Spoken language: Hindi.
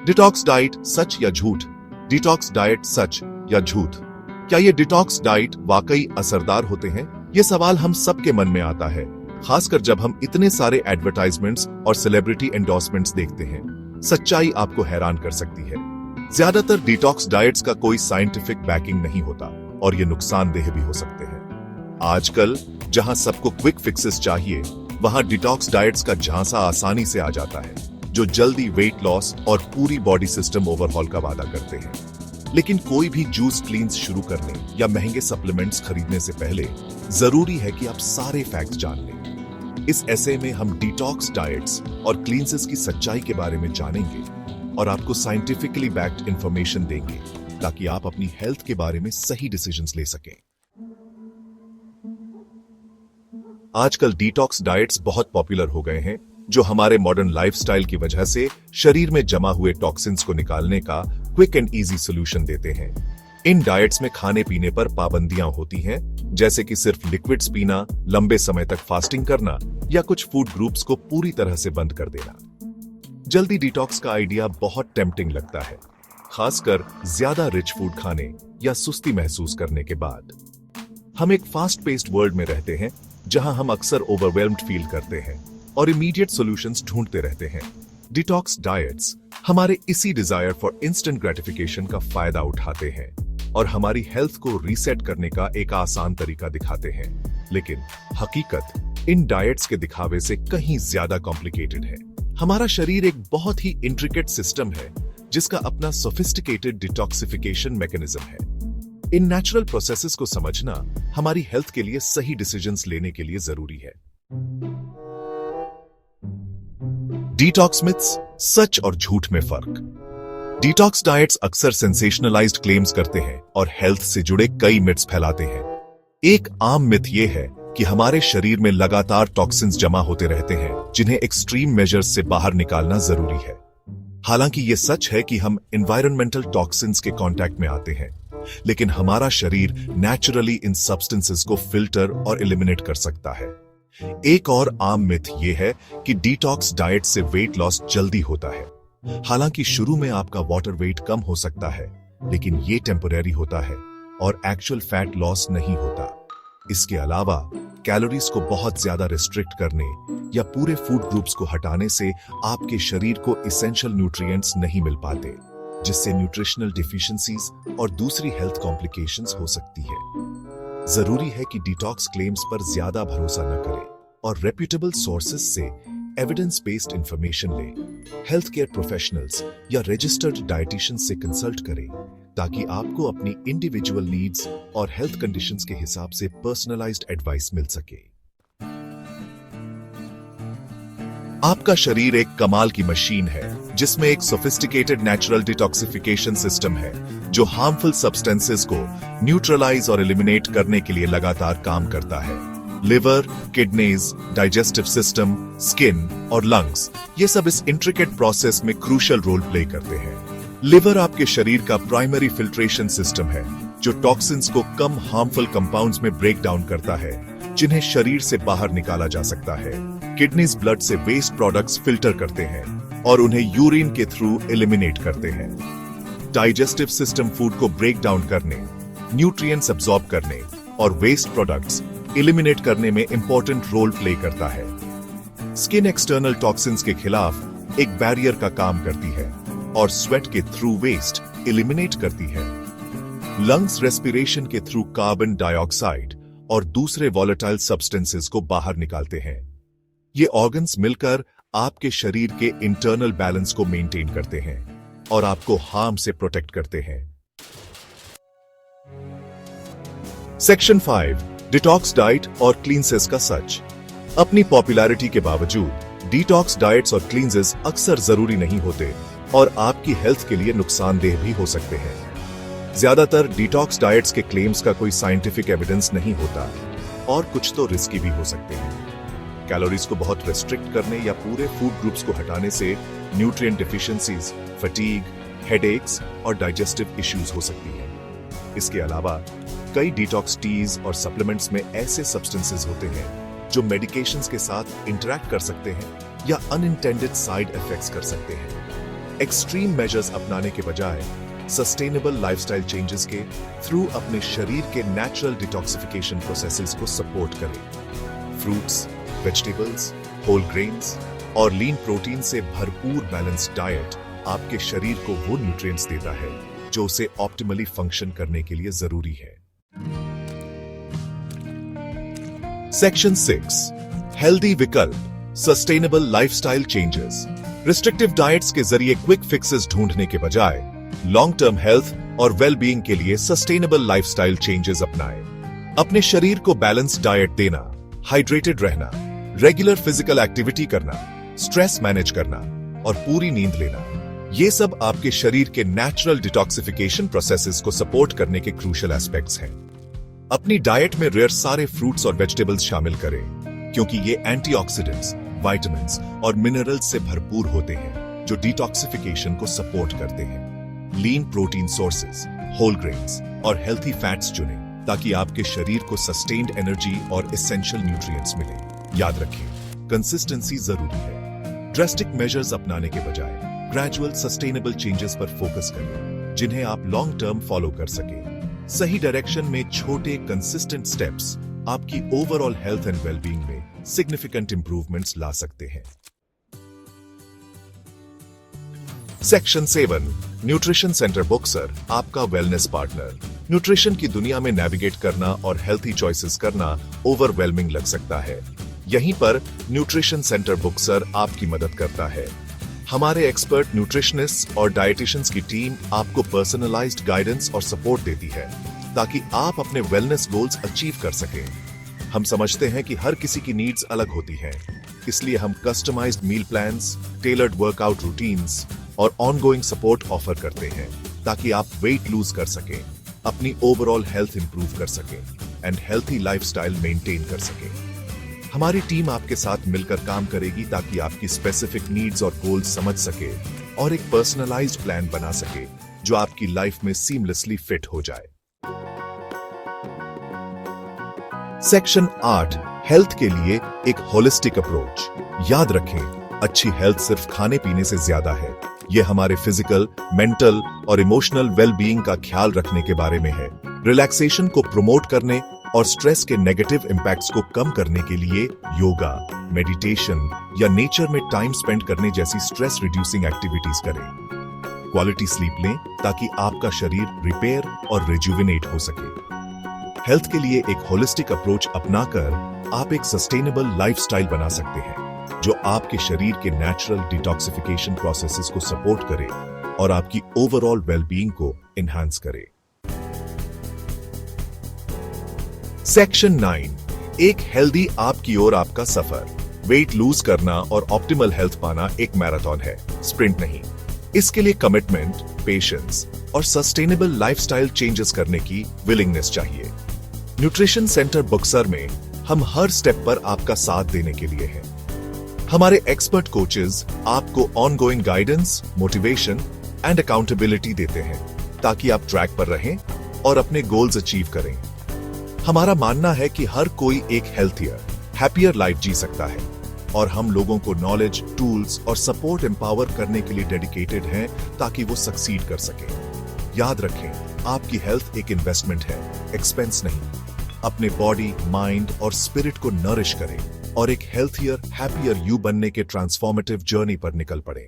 डिटॉक्स डाइट सच या झूठ? डिटॉक्स डाइट सच या झूठ? क्या ये डिटॉक्स डाइट वाकई असरदार होते हैं? ये सवाल हम सबके मन में आता है, खासकर जब हम इतने सारे एडवर्टाइजमेंट्स और सेलिब्रिटी एंडोर्समेंट्स देखते हैं। सच्चाई आपको हैरान कर सकती है। ज्यादातर डिटॉक्स डाइट्स का कोई साइंटिफिक बैकिंग नहीं होता और ये नुकसानदेह भी हो सकते हैं। आजकल जहां सबको क्विक फिक्सेस चाहिए, वहां डिटॉक्स डाइट्स का झांसा आसानी से आ जाता है, जो जल्दी वेट लॉस और पूरी बॉडी सिस्टम ओवरहॉल का वादा करते हैं। लेकिन कोई भी जूस क्लींस शुरू करने या महंगे सप्लीमेंट्स खरीदने से पहले जरूरी है कि आप सारे फैक्ट्स जान लें। इस ऐसे में हम डिटॉक्स डाइट्स और क्लींसेस की सच्चाई के बारे में जानेंगे और आपको साइंटिफिकली बैक्ड इंफॉर्मेशन देंगे ताकि आप अपनी हेल्थ के बारे में सही डिसीजंस ले सकें। आजकल डिटॉक्स डाइट्स बहुत पॉपुलर हो गए हैं, जो हमारे मॉडर्न लाइफस्टाइल की वजह से शरीर में जमा हुए टॉक्सिन्स को निकालने का क्विक एंड इजी सॉल्यूशन देते हैं। इन डाइट्स में खाने पीने पर पाबंदियां होती हैं, जैसे कि सिर्फ लिक्विड्स पीना, लंबे समय तक फास्टिंग करना या कुछ फूड ग्रुप्स को पूरी तरह से बंद कर देना। जल्दी डिटॉक्स का आइडिया बहुत टेम्पटिंग लगता है, खासकर ज्यादा रिच फूड खाने या सुस्ती महसूस करने के बाद। हम एक फास्ट पेस्ड वर्ल्ड में रहते हैं, जहां हम अक्सर ओवरवेल्म्ड फील करते हैं और इमीडिएट सॉल्यूशंस ढूंढते रहते हैं। डिटॉक्स डाइट्स हमारे इसी डिजायर फॉर इंस्टेंट ग्रेटिफिकेशन का फायदा उठाते हैं और हमारी हेल्थ को रीसेट करने का एक आसान तरीका दिखाते हैं। लेकिन हकीकत इन डाइट्स के दिखावे से कहीं ज्यादा कॉम्प्लिकेटेड है। हमारा शरीर एक बहुत ही इंट्रिकेट सिस्टम है, जिसका अपना सोफिस्टिकेटेड डिटॉक्सिफिकेशन मैकेनिज्म है। इन नेचुरल प्रोसेसेस को समझना हमारी हेल्थ के लिए सही डिसीजंस लेने के लिए जरूरी है। डिटॉक्स मिथ्स, सच और झूठ में फर्क। डिटॉक्स डाइट्स अक्सर सेंसेशनलाइज्ड क्लेम्स करते हैं और हेल्थ से जुड़े कई मिथ्स फैलाते हैं। एक आम मिथ ये है कि हमारे शरीर में लगातार टॉक्सिन्स जमा होते रहते हैं, जिन्हें एक्सट्रीम मेजर्स से बाहर निकालना जरूरी है। हालांकि ये सच है कि हम एनवायरमेंटल टॉक्सिन्स के कांटेक्ट में आते हैं, लेकिन हमारा शरीर नेचुरली इन सब्सटेंसेस को फिल्टर और एलिमिनेट कर सकता है। एक और आम मिथ ये है कि डिटॉक्स डाइट से वेट लॉस जल्दी होता है। हालांकि शुरू में आपका वाटर वेट कम हो सकता है, लेकिन ये टेम्परेरी होता है और एक्चुअल फैट लॉस नहीं होता। इसके अलावा कैलोरीज को बहुत ज्यादा रिस्ट्रिक्ट करने या पूरे फूड ग्रुप्स को हटाने से आपके शरीर को इसेंशियल न्यूट्रिएंट्स नहीं मिल पाते, जिससे न्यूट्रिशनल डिफिशियंसीज और दूसरी हेल्थ कॉम्प्लिकेशंस हो सकती है। जरूरी है कि डिटॉक्स क्लेम्स पर ज्यादा भरोसा न करें और रेप्यूटेबल सोर्सेज से एविडेंस बेस्ड इंफॉर्मेशन लें। हेल्थ केयर प्रोफेशनल्स या रजिस्टर्ड डाइटिशियन से कंसल्ट करें ताकि आपको अपनी इंडिविजुअल नीड्स और हेल्थ कंडीशंस के हिसाब से पर्सनलाइज्ड एडवाइस मिल सके। आपका शरीर एक कमाल की मशीन है, जिसमें एक सोफिस्टिकेटेड नेचुरल डिटॉक्सिफिकेशन सिस्टम है, जो हार्मफुल सब्सटेंसेस को न्यूट्रलाइज और एलिमिनेट करने के लिए लगातार काम करता है। Liver, kidneys, digestive system, skin और लंग्स, ये सब इस इंट्रिकेट प्रोसेस में क्रूशियल रोल प्ले करते हैं। लिवर आपके शरीर का प्राइमरी फिल्ट्रेशन सिस्टम है, जो टॉक्सिन्स को कम हार्मफुल कंपाउंड्स में ब्रेक डाउन करता है, जिन्हें शरीर से बाहर निकाला जा सकता है। किडनीज ब्लड से वेस्ट प्रोडक्ट्स फिल्टर करते हैं और उन्हें यूरिन के थ्रू एलिमिनेट करते हैं। डाइजेस्टिव सिस्टम फूड को ब्रेक डाउन करने, न्यूट्रिएंट्स अब्सॉर्ब करने और वेस्ट प्रोडक्ट्स एलिमिनेट करने में इंपॉर्टेंट रोल प्ले करता है। स्किन एक्सटर्नल टॉक्सिन्स के खिलाफ एक बैरियर का काम करती है और स्वेट के थ्रू वेस्ट एलिमिनेट करती है। लंग्स रेस्पिरेशन के थ्रू कार्बन डाइऑक्साइड और दूसरे वॉलेटाइल सब्सटेंसेस को बाहर निकालते हैं। ये ऑर्गन्स मिलकर आपके शरीर के इंटरनल बैलेंस को मेंटेन करते हैं और आपको हार्म से प्रोटेक्ट करते हैं। सेक्शन 5, डिटॉक्स डाइट और क्लींसेस का सच। अपनी पॉपुलैरिटी के बावजूद डिटॉक्स डाइट्स और क्लींसेस अक्सर जरूरी नहीं होते और आपकी हेल्थ के लिए नुकसानदेह भी हो सकते हैं। ज्यादातर डिटॉक्स डाइट्स के क्लेम्स का कोई साइंटिफिक एविडेंस नहीं होता और कुछ तो रिस्की भी हो सकते हैं। कैलोरीज को बहुत रेस्ट्रिक्ट करने या पूरे फूड ग्रुप्स को हटाने से न्यूट्रिएंट डिफिशियंसीज, फटीग, हेडेक्स और डाइजेस्टिव इश्यूज हो सकती है। इसके अलावा कई डिटॉक्स टीज और सप्लीमेंट्स में ऐसे सब्सटेंसेस होते हैं जो मेडिकेशंस के साथ इंटरैक्ट कर सकते हैं या अनइंटेंडेड साइड इफेक्ट्स कर सकते हैं। एक्सट्रीम मेजर्स अपनाने के बजाय सस्टेनेबल लाइफस्टाइल चेंजेस के थ्रू अपने शरीर के नेचुरल डिटॉक्सिफिकेशन प्रोसेसेस को सपोर्ट करें। फ्रूट्स, वेजिटेबल्स, होल ग्रेन्स और लीन प्रोटीन से भरपूर बैलेंस्ड डाइट आपके शरीर को वो न्यूट्रिएंट्स देता है जो उसे ऑप्टिमली फंक्शन करने के लिए जरूरी है। सेक्शन 6, हेल्दी विकल्प, sustainable lifestyle changes. Restrictive diets के जरिए क्विक फिक्सेस ढूंढने के बजाय लॉन्ग टर्म हेल्थ और वेल बीइंग के लिए सस्टेनेबल लाइफस्टाइल चेंजेस अपनाएं। अपने शरीर को बैलेंस्ड डाइट देना, हाइड्रेटेड रहना, रेगुलर फिजिकल एक्टिविटी करना, स्ट्रेस मैनेज करना और पूरी नींद लेना, ये सब आपके शरीर के नेचुरल डिटॉक्सिफिकेशन प्रोसेसेस को सपोर्ट करने के क्रूशियल एस्पेक्ट्स हैं। अपनी डाइट में रेयर सारे फ्रूट्स और वेजिटेबल्स शामिल करें क्योंकि ये एंटीऑक्सीडेंट्स, विटामिन्स और मिनरल्स से भरपूर होते हैं जो डिटॉक्सिफिकेशन को सपोर्ट करते हैं। Lean protein sources, whole grains और हेल्थी फैट्स चुनें ताकि आपके शरीर को सस्टेन्ड एनर्जी और एसेंशियल न्यूट्रिएंट्स मिले। याद रखें, कंसिस्टेंसी जरूरी है। ड्रास्टिक मेजर्स अपनाने के बजाय ग्रेजुअल सस्टेनेबल चेंजेस पर फोकस करें जिन्हें आप लॉन्ग टर्म फॉलो कर सकें। सही डायरेक्शन में छोटे कंसिस्टेंट स्टेप्स आपकी ओवरऑल हेल्थ एंड वेलबींग में सिग्निफिकेंट इंप्रूवमेंट्स ला सकते हैं। सेक्शन 7, न्यूट्रिशन सेंटर बुक्सर, आपका वेलनेस पार्टनर। न्यूट्रिशन की दुनिया में नेविगेट करना और हेल्थी चॉइसेस करना ओवरवेलमिंग लग सकता है। यहीं पर न्यूट्रिशन सेंटर बुक्सर आपकी मदद करता है। हमारे एक्सपर्ट न्यूट्रिशनिस्ट और डाइटिशियंस की टीम आपको पर्सनलाइज्ड गाइडेंस और सपोर्ट देती है ताकि आप अपने वेलनेस गोल्स अचीव कर सकें। हम समझते हैं कि हर किसी की नीड्स अलग होती हैं, इसलिए हम कस्टमाइज्ड मील प्लान्स, टेलर्ड वर्कआउट रूटीन्स और ऑनगोइंग सपोर्ट ऑफर करते हैं ताकि आप वेट लूज कर सकें, अपनी ओवरऑल हेल्थ इंप्रूव कर सकें एंड हेल्थी लाइफस्टाइल मेंटेन कर सकें। हमारी टीम आपके साथ मिलकर काम करेगी ताकि आपकी स्पेसिफिक नीड्स और गोल्स समझ सके और एक पर्सनलाइज्ड प्लान बना सके जो आपकी लाइफ में सीमलेसली फिट हो जाए। सेक्शन 8, हेल्थ के लिए एक होलिस्टिक अप्रोच। याद रखें, अच्छी हेल्थ सिर्फ खाने पीने से ज्यादा है। यह हमारे फिजिकल, मेंटल और इमोशनल वेलबीइंग का ख्याल रखने के बारे में है। रिलैक्सेशन को प्रमोट करने और स्ट्रेस के नेगेटिव इंपैक्ट्स को कम करने के लिए योगा, मेडिटेशन या नेचर में टाइम स्पेंड करने जैसी स्ट्रेस रिड्यूसिंग एक्टिविटीज करें। क्वालिटी स्लीप लें ताकि आपका शरीर रिपेयर और रिजुविनेट हो सके। हेल्थ के लिए एक होलिस्टिक अप्रोच अपनाकर आप एक सस्टेनेबल लाइफस्टाइल बना सकते हैं जो आपके शरीर के नेचुरल डिटॉक्सिफिकेशन प्रोसेसेस को सपोर्ट करे और आपकी ओवरऑल वेलबीइंग को एनहांस करे। सेक्शन 9, एक हेल्दी आपकी ओर आपका सफर। वेट लूज करना और ऑप्टिमल हेल्थ पाना एक मैराथन है, स्प्रिंट नहीं। इसके लिए कमिटमेंट, पेशेंस और सस्टेनेबल लाइफस्टाइल चेंजेस करने की विलिंगनेस चाहिए। न्यूट्रिशन सेंटर बुक्सर में हम हर स्टेप पर आपका साथ देने के लिए हैं। हमारे एक्सपर्ट कोचेस आपको ongoing guidance, motivation and accountability देते हैं ताकि आप ट्रैक पर रहें और अपने गोल्स अचीव करें। हमारा मानना है कि हर कोई एक हेल्थियर, हैप्पियर लाइफ जी सकता है और हम लोगों को नॉलेज, टूल्स और सपोर्ट एम्पावर करने के लिए डेडिकेटेड हैं ताकि वो सक्सीड कर सके। याद रखें, आपकी हेल्थ एक इन्वेस्टमेंट है, एक्सपेंस नहीं। अपने बॉडी, माइंड और स्पिरिट को नरिश करें और एक हेल्थियर, हैप्पियर यू बनने के ट्रांसफॉर्मेटिव जर्नी पर निकल पड़ें।